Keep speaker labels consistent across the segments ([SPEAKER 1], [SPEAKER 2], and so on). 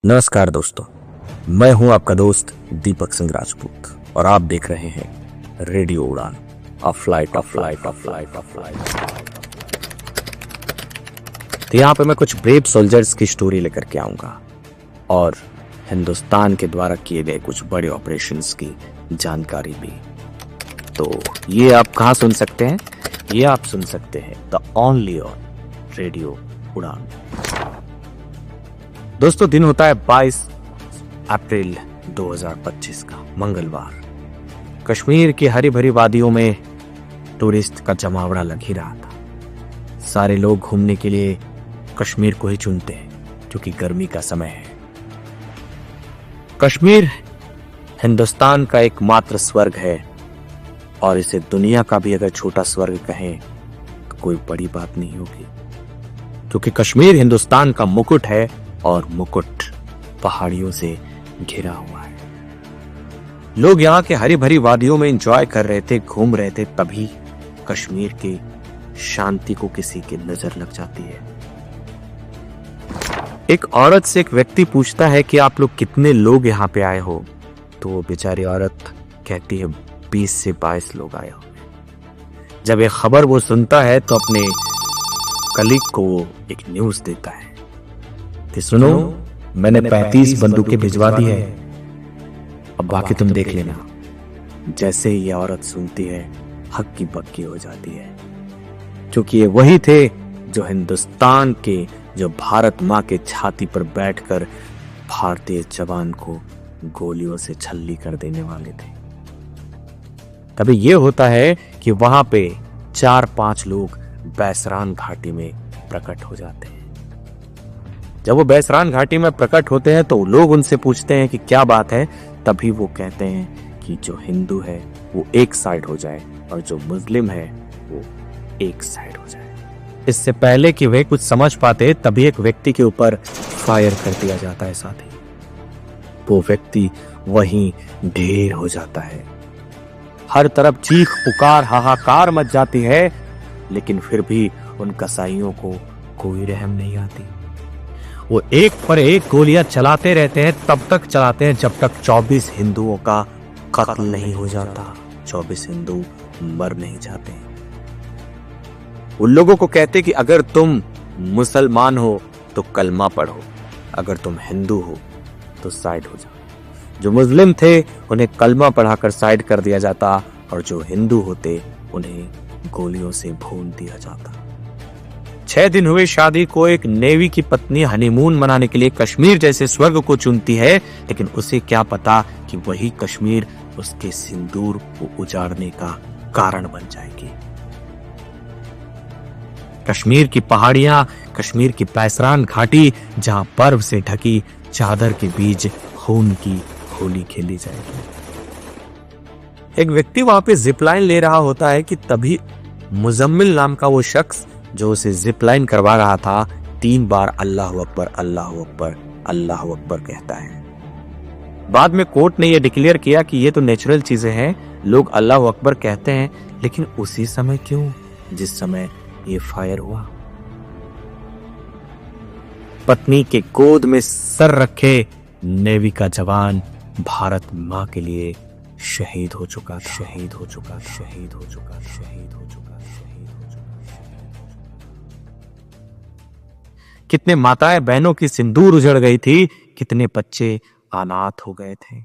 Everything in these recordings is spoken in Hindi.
[SPEAKER 1] नमस्कार दोस्तों, मैं हूं आपका दोस्त दीपक सिंह राजपूत और आप देख रहे हैं रेडियो उड़ान, a flight of life of life of life. तो यहाँ पे मैं कुछ ब्रेव सोल्जर्स की स्टोरी लेकर के आऊंगा और हिंदुस्तान के द्वारा किए गए कुछ बड़े ऑपरेशंस की जानकारी भी। तो ये आप कहाँ सुन सकते हैं? ये आप सुन सकते हैं द ओनली ऑन रेडियो उड़ान। दोस्तों, दिन होता है 22 अप्रैल 2025 का मंगलवार। कश्मीर की हरी भरी वादियों में टूरिस्ट का जमावड़ा लग ही रहा था। सारे लोग घूमने के लिए कश्मीर को ही चुनते हैं क्योंकि गर्मी का समय है। कश्मीर हिंदुस्तान का एकमात्र स्वर्ग है और इसे दुनिया का भी अगर छोटा स्वर्ग कहें तो कोई बड़ी बात नहीं होगी, क्योंकि कश्मीर हिंदुस्तान का मुकुट है और मुकुट पहाड़ियों से घिरा हुआ है। लोग यहाँ के हरी भरी वादियों में एंजॉय कर रहे थे, घूम रहे थे, तभी कश्मीर की शांति को किसी की नजर लग जाती है। एक औरत से एक व्यक्ति पूछता है कि आप लोग कितने लोग यहाँ पे आए हो? तो वो बेचारी औरत कहती है 20 से 22 लोग आए हो। जब ये खबर वो सुनता है तो अपने कलीग को वो एक न्यूज देता है कि सुनो, मैंने 35 बंदूकें भिजवा दी है, अब बाकी तुम देख लेना। जैसे ही ये औरत सुनती है, हक्की बक्की हो जाती है, क्योंकि ये वही थे जो हिंदुस्तान के, जो भारत माँ के छाती पर बैठकर भारतीय जवान को गोलियों से छल्ली कर देने वाले थे। तभी ये होता है कि वहां पे 4-5 लोग बैसरान घाटी में प्रकट हो जाते हैं। जब वो बैसरान घाटी में प्रकट होते हैं तो लोग उनसे पूछते हैं कि क्या बात है। तभी वो कहते हैं कि जो हिंदू है वो एक साइड हो जाए और जो मुस्लिम है वो एक साइड हो जाए। इससे पहले कि वे कुछ समझ पाते तभी एक व्यक्ति के ऊपर फायर कर दिया जाता है। साथ ही वो व्यक्ति वहीं ढेर हो जाता है। हर तरफ चीख पुकार हाहाकार मच जाती है, लेकिन फिर भी उन कसाईयों को कोई रहम नहीं आती। वो एक पर एक गोलियां चलाते रहते हैं, तब तक चलाते हैं जब तक 24 हिंदुओं का कत्ल नहीं हो जाता, 24 हिंदू मर नहीं जाते। उन लोगों को कहते कि अगर तुम मुसलमान हो तो कलमा पढ़ो, अगर तुम हिंदू हो तो साइड हो जाओ। जो मुस्लिम थे उन्हें कलमा पढ़ाकर साइड कर दिया जाता और जो हिंदू होते उन्हें गोलियों से भून दिया जाता। 6 दिन हुए शादी को, एक नेवी की पत्नी हनीमून मनाने के लिए कश्मीर जैसे स्वर्ग को चुनती है, लेकिन उसे क्या पता कि वही कश्मीर उसके सिंदूर को उजाड़ने का कारण बन जाएगी। कश्मीर की पहाड़ियां, कश्मीर की बैसरान घाटी, जहां बर्फ से ढकी चादर के बीच खून की होली खेली जाएगी। एक व्यक्ति वहां पे जिपलाइन ले रहा होता है कि तभी मुजम्मिल नाम का वो शख्स जो उसे जिपलाइन करवा रहा था 3 बार अल्लाह अकबर अल्लाह अकबर अल्लाह अकबर कहता है। बाद में कोर्ट ने यह डिक्लेयर किया कि ये तो नेचुरल चीजें हैं, लोग अल्लाह अकबर कहते हैं, लेकिन उसी समय क्यों जिस समय ये फायर हुआ? पत्नी के गोद में सर रखे नेवी का जवान भारत माँ के लिए शहीद हो चुका था, शहीद हो चुका, शहीद हो चुका, शहीद हो चुका, शहीद हो चुका। कितने माताएं बहनों की सिंदूर उजड़ गई थी, कितने बच्चे अनाथ हो गए थे।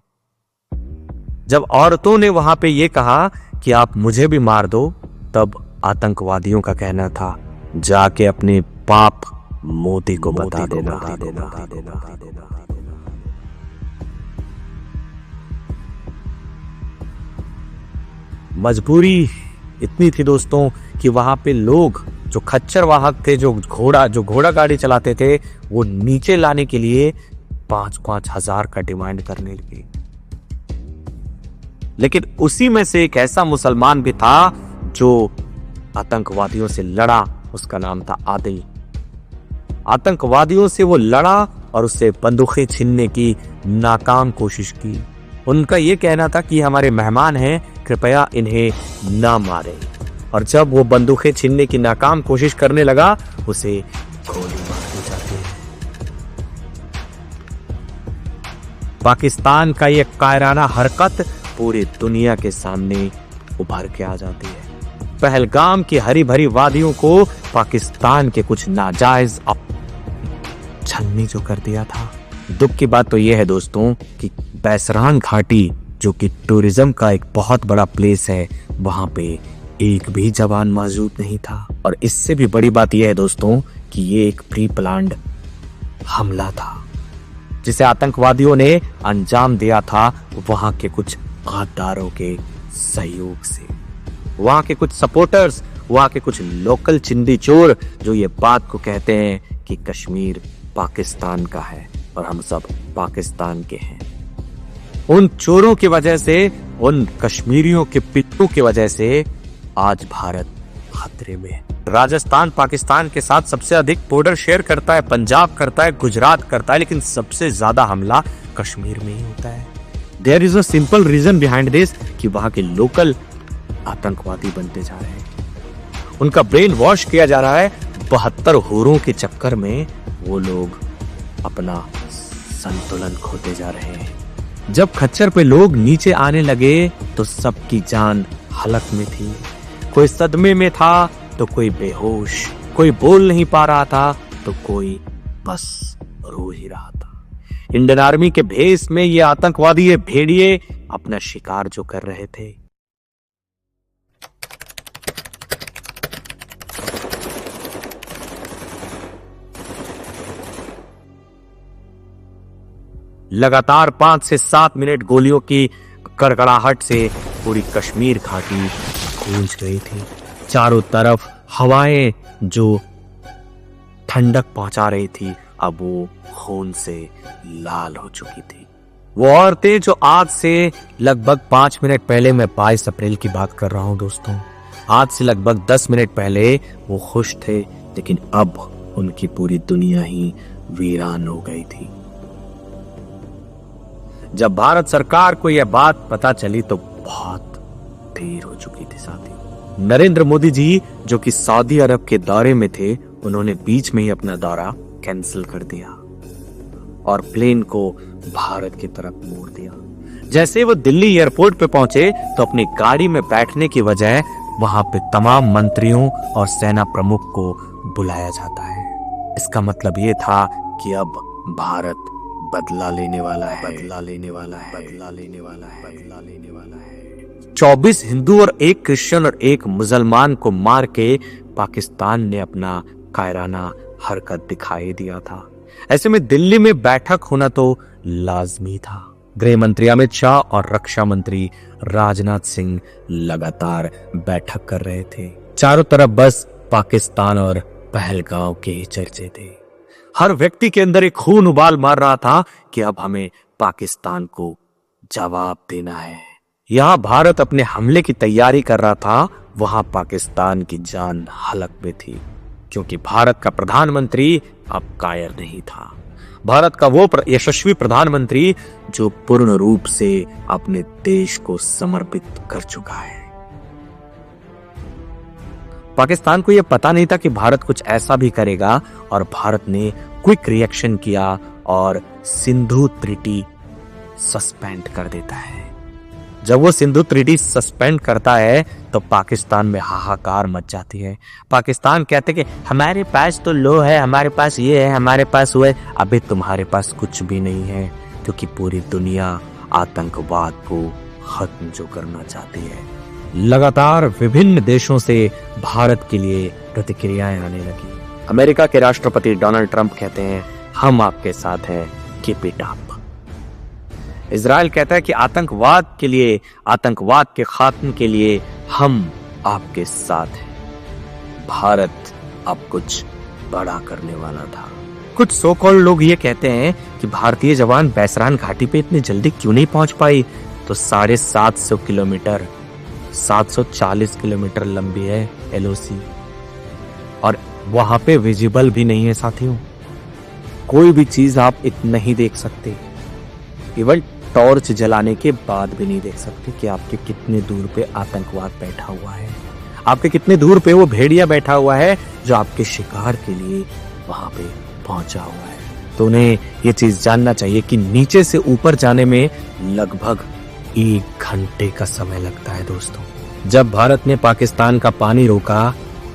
[SPEAKER 1] जब औरतों ने वहां पे ये कहा कि आप मुझे भी मार दो, तब आतंकवादियों का कहना था जाके अपने पाप मोदी को बता देना। मजबूरी इतनी थी दोस्तों कि वहां पे लोग जो खच्चर वाहक थे, जो घोड़ा गाड़ी चलाते थे, वो नीचे लाने के लिए 5-5 हजार का डिमांड करने लगे। लेकिन उसी में से एक ऐसा मुसलमान भी था जो आतंकवादियों से लड़ा, उसका नाम था आदिल। आतंकवादियों से वो लड़ा और उससे बंदूकें छीनने की नाकाम कोशिश की। उनका ये कहना था कि हमारे मेहमान हैं, कृपया इन्हें ना मारें। और जब वो बंदूकें छीनने की नाकाम कोशिश करने लगा, उसे गोली मार दी जाती है। पाकिस्तान का ये कायराना हरकत पूरी दुनिया के सामने उभर के आ जाती है। पहलगाम की हरी भरी वादियों को पाकिस्तान के कुछ नाजायज छलनी जो कर दिया था। दुख की बात तो यह है दोस्तों कि बैसरान घाटी जो कि टूरिज्म का एक बहुत बड़ा प्लेस है, वहां पे एक भी जवान मौजूद नहीं था। और इससे भी बड़ी बात यह है दोस्तों कि ये एक प्री प्लान्ड हमला था जिसे आतंकवादियों ने अंजाम दिया था वहां के कुछ गद्दारों के सहयोग से। वहां के कुछ सपोर्टर्स, वहां के कुछ लोकल चिंदी चोर जो ये बात को कहते हैं कि कश्मीर पाकिस्तान का है और हम सब पाकिस्तान के हैं। उन चोरों की वजह से, उन कश्मीरियों के पिट्टू की वजह से आज भारत खतरे में है। राजस्थान पाकिस्तान के साथ सबसे अधिक बॉर्डर शेयर करता है, पंजाब करता है, गुजरात करता है, लेकिन सबसे ज्यादा हमला कश्मीर में ही होता है। There is a simple reason behind this कि वहां के लोकल आतंकवादी बनते जा रहे हैं, उनका ब्रेन वॉश किया जा रहा है। 72 होरों के चक्कर में वो लोग अपना संतुलन खोते जा रहे हैं। जब खच्चर पे लोग नीचे आने लगे तो सबकी जान हलक में थी। कोई सदमे में था तो कोई बेहोश, कोई बोल नहीं पा रहा था तो कोई बस रो ही रहा था। इंडियन आर्मी के भेष में ये आतंकवादी, ये भेड़िए अपना शिकार जो कर रहे थे। लगातार 5 से 7 मिनट गोलियों की कड़कड़ाहट से पूरी कश्मीर घाटी गूंज गई थी। चारों तरफ हवाएं जो ठंडक पहुंचा रही थी अब वो खून से लाल हो चुकी थी। वो औरतें जो आज से लगभग 5 मिनट पहले, मैं 22 अप्रैल की बात कर रहा हूं दोस्तों, आज से लगभग 10 मिनट पहले वो खुश थे, लेकिन अब उनकी पूरी दुनिया ही वीरान हो गई थी। जब भारत सरकार को यह बात पता चली तो बहुत देर हो चुकी थी। साथी नरेंद्र मोदी जी जो कि सऊदी अरब के दौरे में थे, उन्होंने बीच में ही अपना दौरा कैंसिल कर दिया और प्लेन को भारत की तरफ मोड़ दिया। जैसे वो दिल्ली एयरपोर्ट पे पहुंचे तो अपनी गाड़ी में बैठने की बजाय वहां पे तमाम मंत्रियों और सेना प्रमुख को बुलाया जाता है। इसका मतलब ये था कि अब भारत बदला लेने वाला है, बदला लेने वाला है, बदला लेने वाला है, बदला लेने वाला है। 24 हिंदू और 1 क्रिश्चियन और 1 मुसलमान को मार के पाकिस्तान ने अपना कायराना हरकत दिखाई दिया था। ऐसे में दिल्ली में बैठक होना तो लाजमी था। गृह मंत्री अमित शाह और रक्षा मंत्री राजनाथ सिंह लगातार बैठक कर रहे थे। चारों तरफ बस पाकिस्तान और पहलगाम के ही चर्चे थे। हर व्यक्ति के अंदर एक खून उबाल मार रहा था कि अब हमें पाकिस्तान को जवाब देना है। यहां भारत अपने हमले की तैयारी कर रहा था, वहां पाकिस्तान की जान हलक में थी, क्योंकि भारत का प्रधानमंत्री अब कायर नहीं था। भारत का वो यशस्वी प्रधानमंत्री जो पूर्ण रूप से अपने देश को समर्पित कर चुका है। पाकिस्तान को यह पता नहीं था कि भारत कुछ ऐसा भी करेगा और भारत ने क्विक रिएक्शन किया और सिंधु ट्रीटी सस्पेंड कर देता है। जब वो सिंधु ट्रीटी सस्पेंड करता है तो पाकिस्तान में हाहाकार मच जाती है। पाकिस्तान कहते कि हमारे पास तो लो है, हमारे पास ये है, हमारे पास वो है। अबे तुम्हारे पास कुछ भी नहीं है, क्योंकि पूरी दुनिया आतंकवाद को खत्म जो करना चाहती है। लगातार विभिन्न देशों से भारत के लिए प्रतिक्रियाएं आने लगी। अमेरिका के राष्ट्रपति डोनाल्ड ट्रंप कहते हैं हम आपके साथ हैं, कीप इट अप। इजराइल कहता है कि आतंकवाद के लिए, आतंकवाद के खात्मे के लिए हम आपके साथ हैं। भारत अब कुछ बड़ा करने वाला था। कुछ सो कॉल्ड लोग ये कहते हैं कि भारतीय जवान बैसरान घाटी पे इतनी जल्दी क्यों नहीं पहुंच पाई। तो 750 किलोमीटर, 740 किलोमीटर लंबी है LOC और वहां पे विजिबल भी नहीं है साथियों। कोई भी चीज आप इतना ही देख सकते, इवन टॉर्च जलाने के बाद भी नहीं देख सकते कि आपके कितने दूर पे आतंकवाद बैठा हुआ है, आपके कितने दूर पे वो भेड़िया बैठा हुआ है जो आपके शिकार के लिए वहां पे पहुंचा हुआ है। तो उन्हें ये चीज जानना चाहिए कि नीचे से ऊपर जाने में लगभग 1 घंटे का समय लगता है दोस्तों। जब भारत ने पाकिस्तान का पानी रोका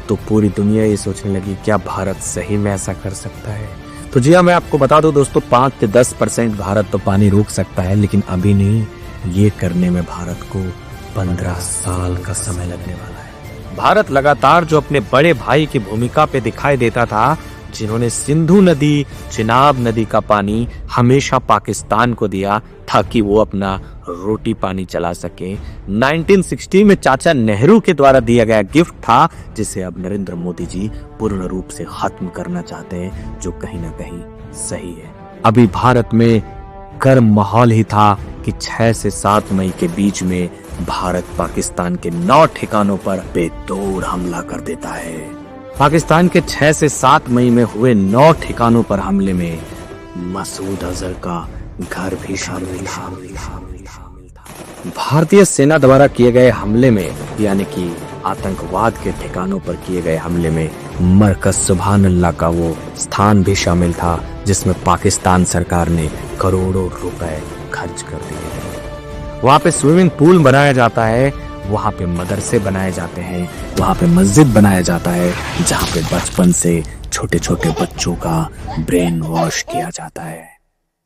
[SPEAKER 1] तो पूरी दुनिया ये सोचने लगी क्या भारत सही में ऐसा कर सकता है। तो जी हाँ, मैं आपको बता दूं दोस्तों, 5 से 10% भारत तो पानी रोक सकता है, लेकिन अभी नहीं, ये करने में भारत को 15 साल का समय लगने वाला है। भारत लगातार जो अपने बड़े भाई की भूमिका पे दिखाई देता था, जिन्होंने सिंधु नदी, चिनाब नदी का पानी हमेशा पाकिस्तान को दिया ताकि वो अपना रोटी पानी चला सके। 1960 में चाचा नेहरू के द्वारा दिया गया गिफ्ट था, जिसे अब नरेंद्र मोदी जी पूर्ण रूप से खत्म करना चाहते हैं, जो कहीं ना कहीं सही है। अभी भारत में गर्म माहौल ही था कि 6 से 7 मई के बीच में भारत पाकिस्तान के 9 ठिकानों पर बेतोड़ हमला कर देता है। पाकिस्तान के 6 से 7 मई में हुए 9 ठिकानों पर हमले में मसूद अजहर का घर भी शामिल था। भारतीय सेना द्वारा किए गए हमले में, यानी कि आतंकवाद के ठिकानों पर किए गए हमले में, मरकज सुभान अल्लाह का वो स्थान भी शामिल था, जिसमें पाकिस्तान सरकार ने करोड़ों रुपए खर्च कर दिए। वहाँ पे स्विमिंग पूल बनाया जाता है, वहाँ पे मदरसे बनाए जाते हैं, वहाँ पे मस्जिद बनाया जाता है, जहाँ पे बचपन से छोटे छोटे बच्चों का ब्रेन वॉश किया जाता है।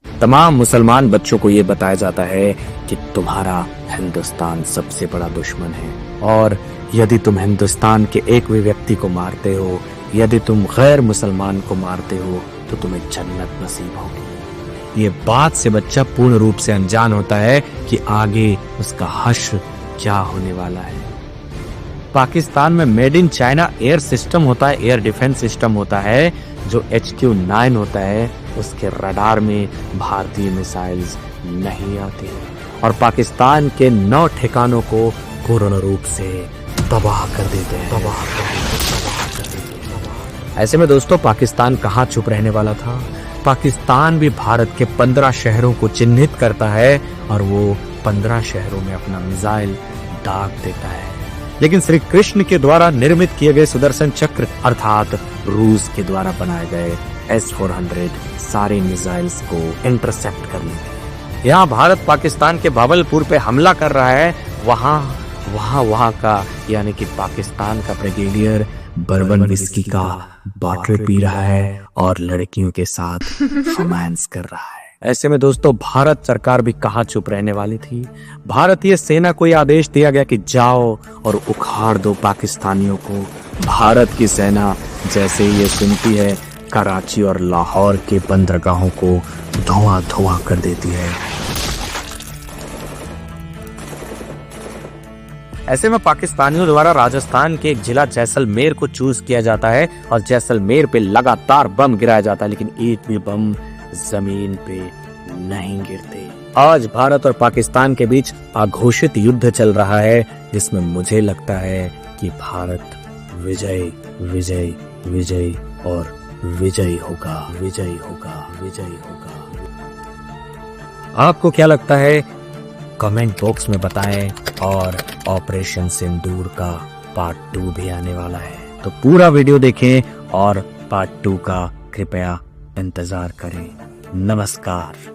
[SPEAKER 1] तमाम मुसलमान बच्चों को ये बताया जाता है कि तुम्हारा हिंदुस्तान सबसे बड़ा दुश्मन है, और यदि तुम हिंदुस्तान के एक भी व्यक्ति को मारते हो, यदि तुम गैर मुसलमान को मारते हो, तो तुम्हें जन्नत नसीब होगी। ये बात से बच्चा पूर्ण रूप से अनजान होता है कि आगे उसका हश्र क्या होने वाला है। पाकिस्तान में made in China air system होता है, एयर डिफेंस सिस्टम होता है, जो HQ-9 होता है, उसके रडार में भारतीय मिसाइल्स नहीं आती, और पाकिस्तान के 9 ठिकानों को पूर्ण रूप से तबाह कर देते हैं। ऐसे में दोस्तों, पाकिस्तान कहाँ चुप रहने वाला था। पाकिस्तान भी भारत के 15 शहरों को चिन्हित करता है, और वो 15 शहरों में अपना मिसाइल दाग देता है। लेकिन श्री कृष्ण के द्वारा निर्मित किए गए सुदर्शन चक्र, अर्थात रूस के द्वारा बनाए गए S-400 सारे मिसाइल्स को इंटरसेप्ट कर लेते हैं। यहाँ भारत पाकिस्तान के भावलपुर पे हमला कर रहा है, वहाँ का यानी कि पाकिस्तान का ब्रिगेडियर बर्बन विस्की का बॉटल पी रहा है और लड़कियों के साथ रोमांस कर रहा है। ऐसे में दोस्तों, भारत सरकार भी कहाँ चुप रहने वाली थी। भारतीय सेना को यह आदेश दिया गया कि जाओ और उखाड़ दो पाकिस्तानियों को। भारत की सेना जैसे ही ये सुनती है, कराची और लाहौर के बंदरगाहों को धुआं कर देती है। ऐसे में पाकिस्तानियों द्वारा राजस्थान के एक जिला जैसलमेर को चूज किया जाता है, और जैसलमेर पे लगातार बम गिराया जाता है, लेकिन एक भी बम जमीन पे नहीं गिरते। आज भारत और पाकिस्तान के बीच अघोषित युद्ध चल रहा है, जिसमें मुझे लगता है कि भारत विजय विजय विजय और विजयी होगा। आपको क्या लगता है? कमेंट बॉक्स में बताएं। और ऑपरेशन सिंदूर का पार्ट 2 भी आने वाला है, तो पूरा वीडियो देखें और पार्ट 2 का कृपया इंतजार करें। नमस्कार।